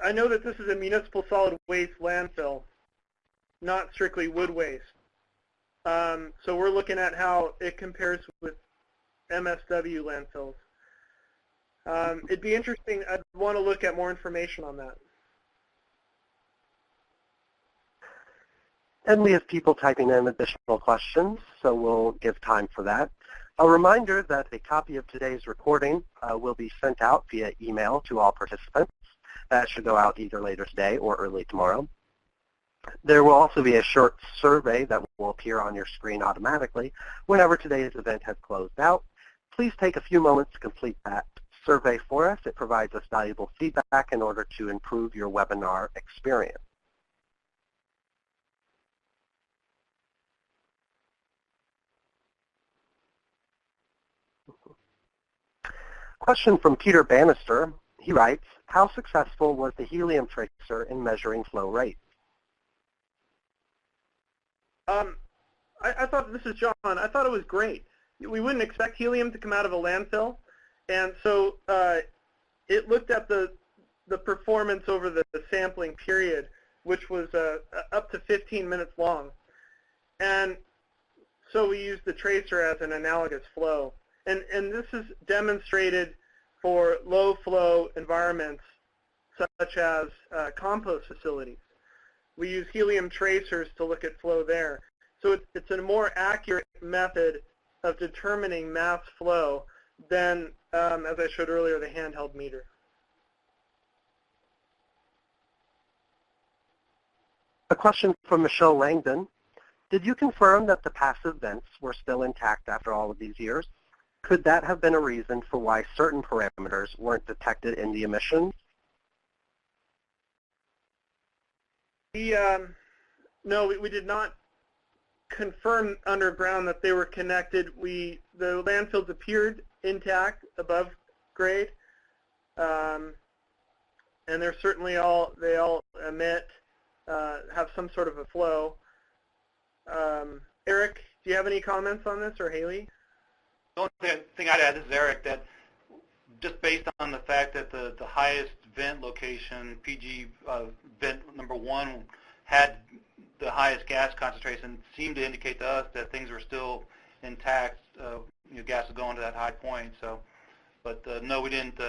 I know that this is a municipal solid waste landfill, not strictly wood waste. So we're looking at how it compares with MSW landfills. It'd be interesting. I'd want to look at more information on that. And we have people typing in additional questions, so we'll give time for that. A reminder that a copy of today's recording will be sent out via email to all participants. That should go out either later today or early tomorrow. There will also be a short survey that will appear on your screen automatically whenever today's event has closed out. Please take a few moments to complete that survey for us. It provides us valuable feedback in order to improve your webinar experience. Question from Peter Bannister. He writes, how successful was the helium tracer in measuring flow rate? I thought, this is John, I thought it was great. We wouldn't expect helium to come out of a landfill, and so it looked at the performance over the sampling period, which was up to 15 minutes long. And so we used the tracer as an analogous flow. And this is demonstrated for low flow environments such as compost facilities. We use helium tracers to look at flow there. So it's a more accurate method of determining mass flow than, as I showed earlier, the handheld meter. A question from Michelle Langdon. Did you confirm that the passive vents were still intact after all of these years? Could that have been a reason for why certain parameters weren't detected in the emissions? No, we did not confirm underground that they were connected. The landfills appeared intact above grade, and they're certainly they all emit, have some sort of a flow. Eric, do you have any comments on this, or Haley? The only thing I'd add, this is Eric, that just based on the fact that the highest vent location, PG vent number 1, had the highest gas concentration, seemed to indicate to us that things were still intact. Gas was going to that high point. So, but no, we didn't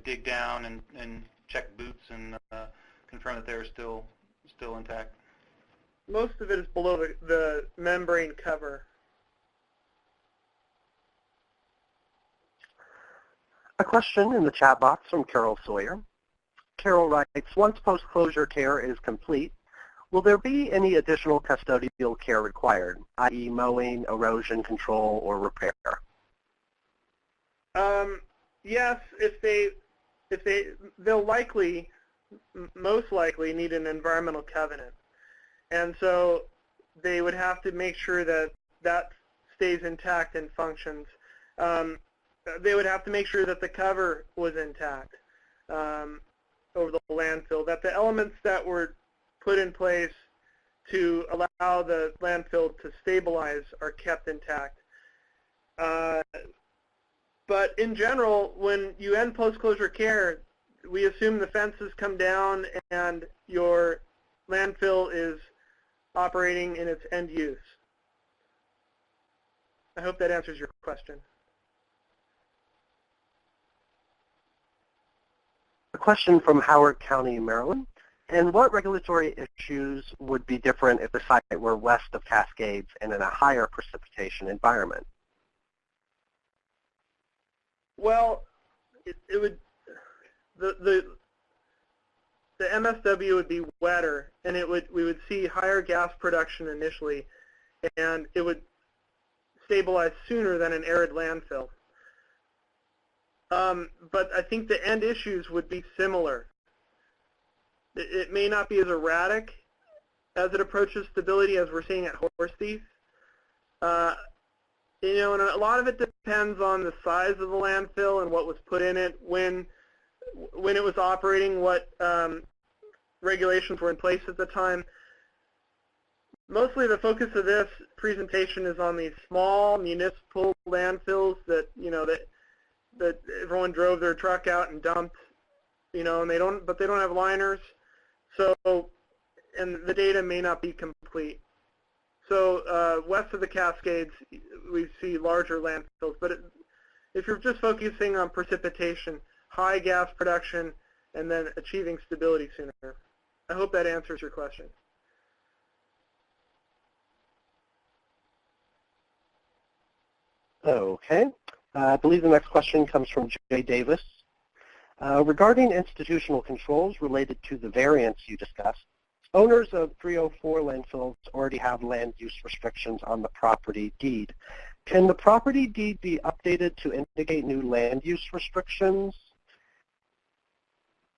dig down and check boots and confirm that they were still intact. Most of it is below the membrane cover. A question in the chat box from Carol Sawyer. Carol writes, once post-closure care is complete, will there be any additional custodial care required, i.e. mowing, erosion control, or repair? Yes, they'll most likely need an environmental covenant. And so they would have to make sure that stays intact and functions. They would have to make sure that the cover was intact over the landfill, that the elements that were put in place to allow the landfill to stabilize are kept intact. But in general, when you end post-closure care, we assume the fences come down and your landfill is operating in its end use. I hope that answers your question. A question from Howard County, Maryland. And what regulatory issues would be different if the site were west of Cascades and in a higher precipitation environment? Well, it would, the MSW would be wetter, and we would see higher gas production initially, and it would stabilize sooner than an arid landfill. But I think the end issues would be similar. It may not be as erratic as it approaches stability as we're seeing at Horse Thief. You know, and a lot of it depends on the size of the landfill and what was put in it, when it was operating, what regulations were in place at the time. Mostly the focus of this presentation is on these small municipal landfills that, you know, that everyone drove their truck out and dumped, you know, and they don't have liners. So, and the data may not be complete. So west of the Cascades, we see larger landfills. But if you're just focusing on precipitation, high gas production, and then achieving stability sooner. I hope that answers your question. Okay. I believe the next question comes from Jay Davis. Regarding institutional controls related to the variants you discussed, owners of 304 landfills already have land use restrictions on the property deed. Can the property deed be updated to indicate new land use restrictions?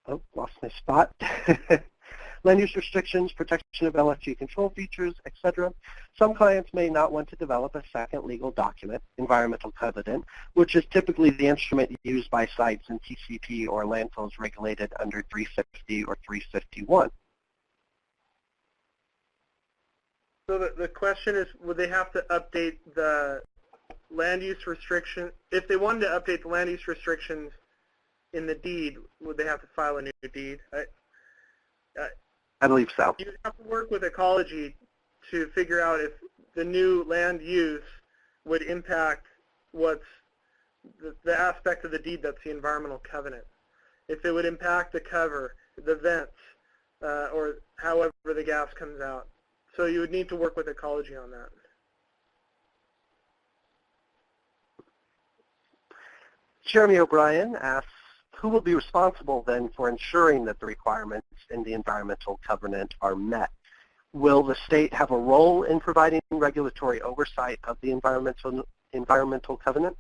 Oh, lost my spot. Land use restrictions, protection of LFG control features, etc. Some clients may not want to develop a second legal document, environmental covenant, which is typically the instrument used by sites in TCP or landfills regulated under 350 or 351. So the question is, would they have to update the land use restriction? If they wanted to update the land use restrictions in the deed, would they have to file a new deed? I believe so. You have to work with ecology to figure out if the new land use would impact what's the aspect of the deed that's the environmental covenant. If it would impact the cover, the vents, or however the gas comes out. So you would need to work with ecology on that. Jeremy O'Brien asks, who will be responsible then for ensuring that the requirements in the environmental covenant are met? Will the state have a role in providing regulatory oversight of the environmental covenant?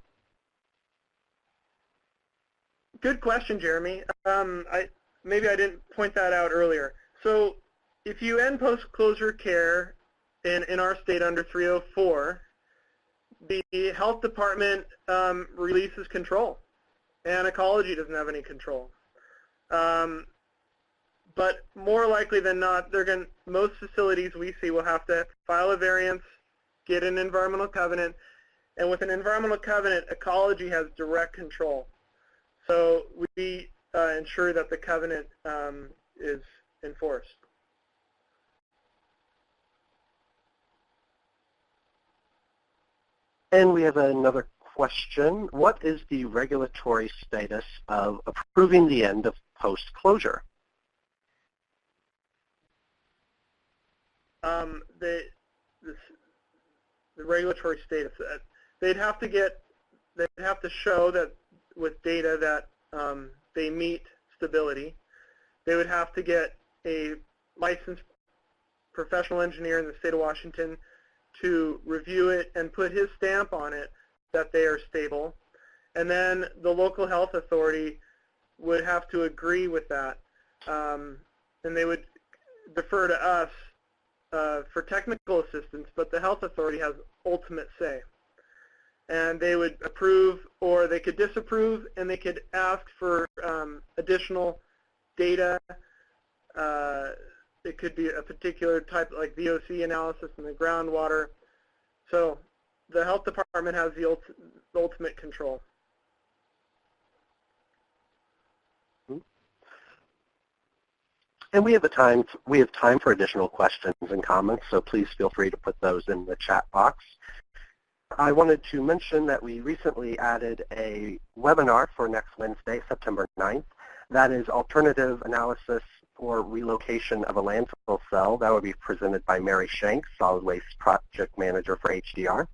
Good question, Jeremy. Maybe I didn't point that out earlier. So if you end post-closure care in our state under 304, the health department releases control, and ecology doesn't have any control. But more likely than not, most facilities we see will have to file a variance, get an environmental covenant, and with an environmental covenant, ecology has direct control. So we ensure that the covenant is enforced. And we have another question. What is the regulatory status of approving the end of post-closure? The regulatory status, they'd have to show that with data that they meet stability. They would have to get a licensed professional engineer in the state of Washington to review it and put his stamp on it that they are stable. And then the local health authority would have to agree with that. And they would defer to us for technical assistance, but the health authority has ultimate say. And they would approve, or they could disapprove, and they could ask for additional data It could be a particular type like VOC analysis in the groundwater. So the health department has the ultimate control. And we have time for additional questions and comments, so please feel free to put those in the chat box. I wanted to mention that we recently added a webinar for next Wednesday, September 9th. That is alternative analysis for relocation of a landfill cell. That will be presented by Mary Shanks, Solid Waste Project Manager for HDR.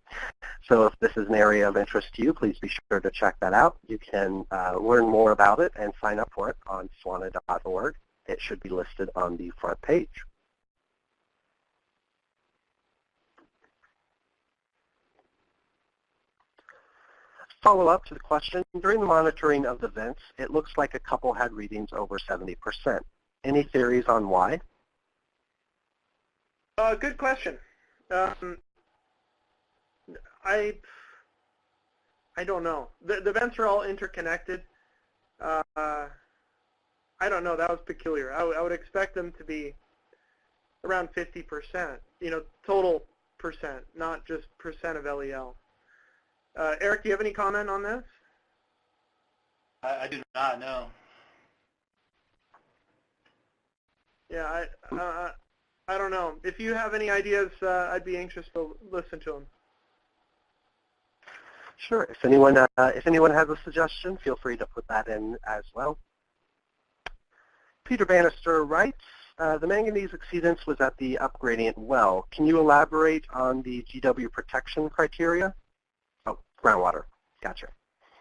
So if this is an area of interest to you, please be sure to check that out. You can learn more about it and sign up for it on SWANA.org. It should be listed on the front page. Follow up to the question, during the monitoring of the vents, it looks like a couple had readings over 70%. Any theories on why? Good question. I don't know. The vents are all interconnected. I don't know. That was peculiar. I would expect them to be around 50%, total percent, not just percent of LEL. Eric, do you have any comment on this? I do not know. Yeah, I don't know. If you have any ideas, I'd be anxious to listen to them. Sure. If anyone has a suggestion, feel free to put that in as well. Peter Bannister writes, the manganese exceedance was at the upgradient well. Can you elaborate on the GW protection criteria? Oh, groundwater. Gotcha.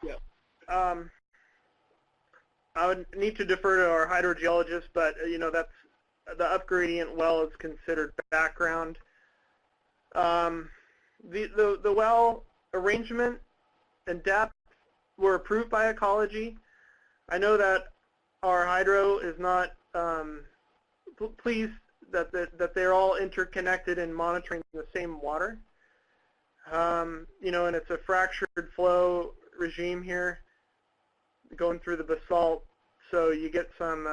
Yeah. I would need to defer to our hydrogeologist, but that's the upgradient well is considered background. The well arrangement and depth were approved by ecology. I know that our hydro is not pleased that they're all interconnected and monitoring the same water. And it's a fractured flow regime here going through the basalt, so you get some,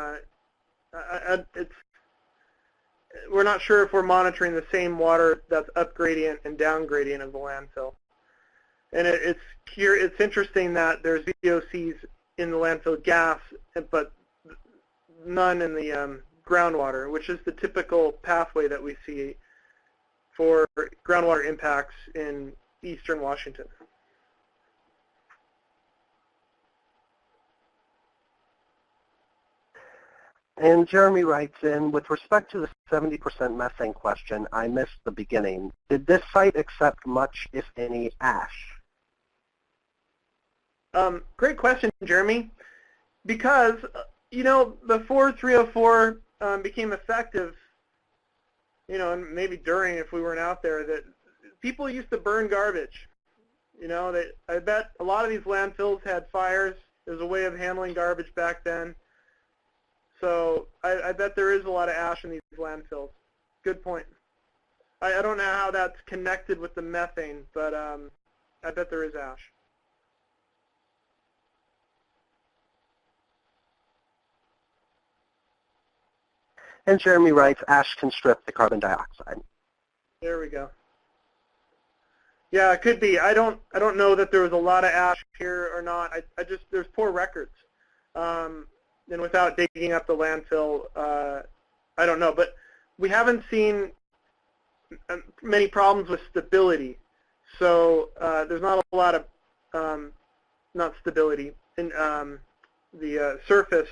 we're not sure if we're monitoring the same water that's up gradient and down gradient of the landfill. And it's interesting that there's VOCs in the landfill gas, but none in the groundwater, which is the typical pathway that we see for groundwater impacts in eastern Washington. And Jeremy writes in, with respect to the 70% methane question, I missed the beginning. Did this site accept much, if any, ash? Great question, Jeremy. Because, before 304 became effective, and maybe during if we weren't out there, that people used to burn garbage. I bet a lot of these landfills had fires. There's a way of handling garbage back then. So I bet there is a lot of ash in these landfills. Good point. I don't know how that's connected with the methane, but I bet there is ash. And Jeremy writes, ash can strip the carbon dioxide. There we go. Yeah, it could be. I don't know that there was a lot of ash here or not. There's poor records. And without digging up the landfill, I don't know. But we haven't seen many problems with stability. So there's not a lot of not stability in the surface,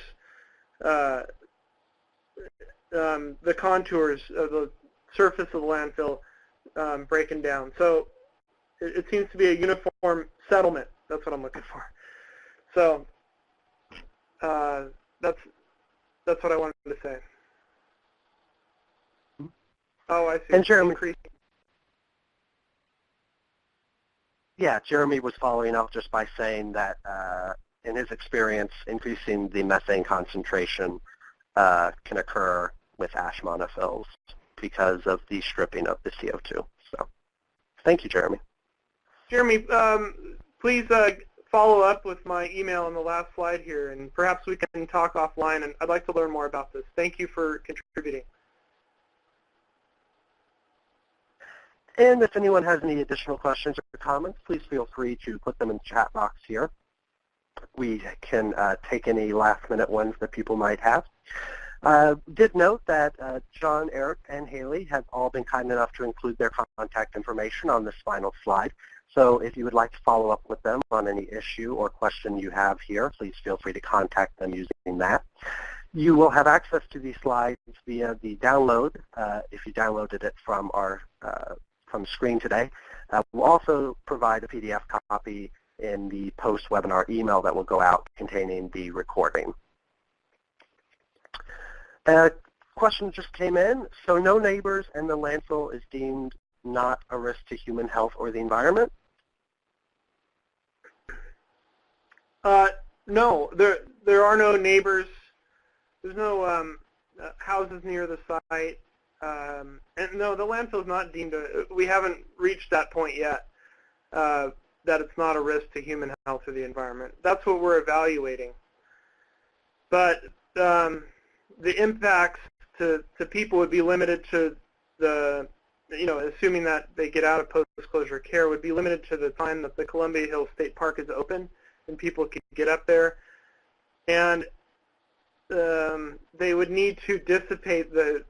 the contours of the surface of the landfill breaking down. So it seems to be a uniform settlement. That's what I'm looking for. So that's what I wanted to say. Oh, I see. And Jeremy, increasing. Yeah, Jeremy was following up just by saying that in his experience, increasing the methane concentration can occur with ash monofills because of the stripping of the CO2. So, thank you, Jeremy. Jeremy, please follow up with my email on the last slide here, and perhaps we can talk offline, and I'd like to learn more about this. Thank you for contributing. And if anyone has any additional questions or comments, please feel free to put them in the chat box here. We can take any last-minute ones that people might have. Did note that John, Eric, and Haley have all been kind enough to include their contact information on this final slide. So if you would like to follow up with them on any issue or question you have here, please feel free to contact them using that. You will have access to these slides via the download if you downloaded it from our from the screen today. We'll also provide a PDF copy in the post-webinar email that will go out containing the recording. A question just came in. So no neighbors and the landfill is deemed not a risk to human health or the environment? No, there are no neighbors. There's no houses near the site. And no, the landfill is not deemed we haven't reached that point yet, that it's not a risk to human health or the environment. That's what we're evaluating. But the impacts to people would be limited to the, assuming that they get out of post-closure care, would be limited to the time that the Columbia Hills State Park is open and people could get up there. And they would need to dissipate the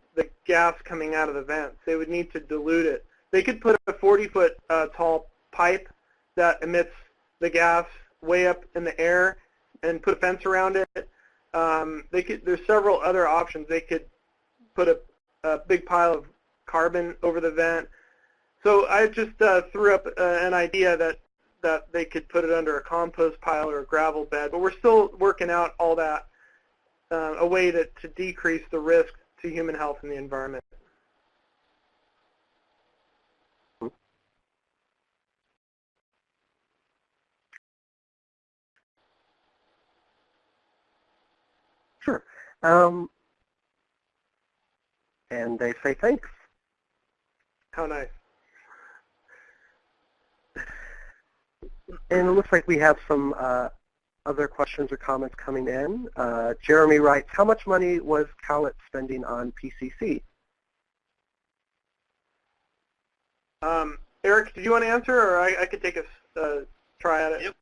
gas coming out of the vents. They would need to dilute it. They could put a 40-foot tall pipe that emits the gas way up in the air and put a fence around it. There's several other options. They could put a big pile of carbon over the vent. So I just threw up an idea that they could put it under a compost pile or a gravel bed, but we're still working out all that, a way to decrease the risk to human health and the environment. Sure. And they say thanks. How nice. And it looks like we have some other questions or comments coming in. Jeremy writes, how much money was Cowlitz spending on PCC? Eric, did you want to answer, or I could take a try at it?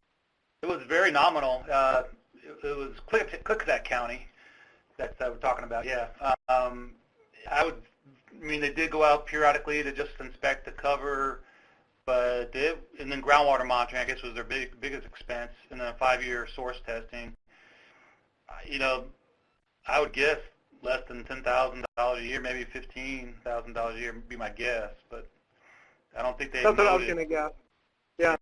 It was very nominal. It was Klickitat County that we're talking about, yeah. They did go out periodically to just inspect the cover, but and then groundwater monitoring, I guess, was their biggest expense, and then a 5-year source testing. I would guess less than $10,000 a year, maybe $15,000 a year would be my guess, but I don't think they. That's what I was going to guess. Yeah.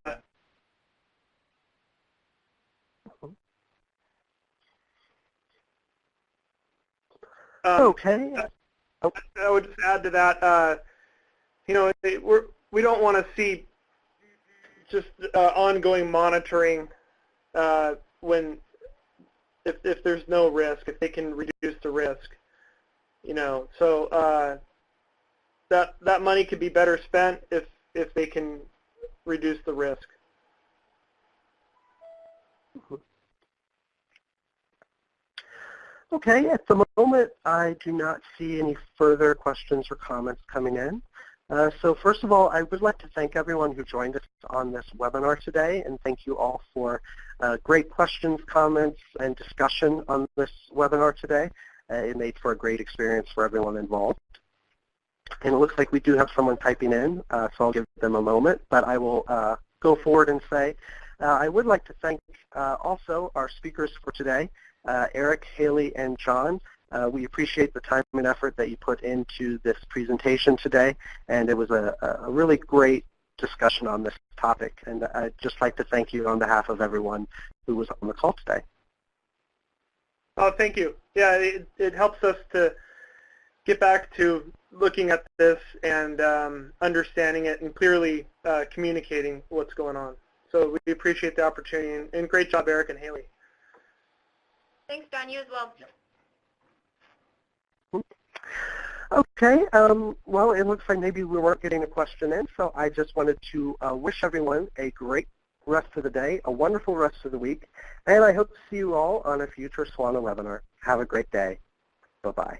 Okay. I would just add to that, we don't want to see just ongoing monitoring if there's no risk, if they can reduce the risk, So that money could be better spent if they can reduce the risk. Okay, at the moment, I do not see any further questions or comments coming in. So first of all, I would like to thank everyone who joined us on this webinar today, and thank you all for great questions, comments, and discussion on this webinar today. It made for a great experience for everyone involved. And it looks like we do have someone typing in, so I'll give them a moment, but I will go forward and say I would like to thank also our speakers for today, Eric, Haley, and John. We appreciate the time and effort that you put into this presentation today, and it was a really great discussion on this topic. And I'd just like to thank you on behalf of everyone who was on the call today. Oh, thank you. Yeah, it helps us to get back to looking at this and understanding it and clearly communicating what's going on. So we appreciate the opportunity, and great job, Eric and Haley. Thanks, John. You as well. Okay, well, it looks like maybe we weren't getting a question in, so I just wanted to wish everyone a great rest of the day, a wonderful rest of the week, and I hope to see you all on a future SWANA webinar. Have a great day. Bye-bye.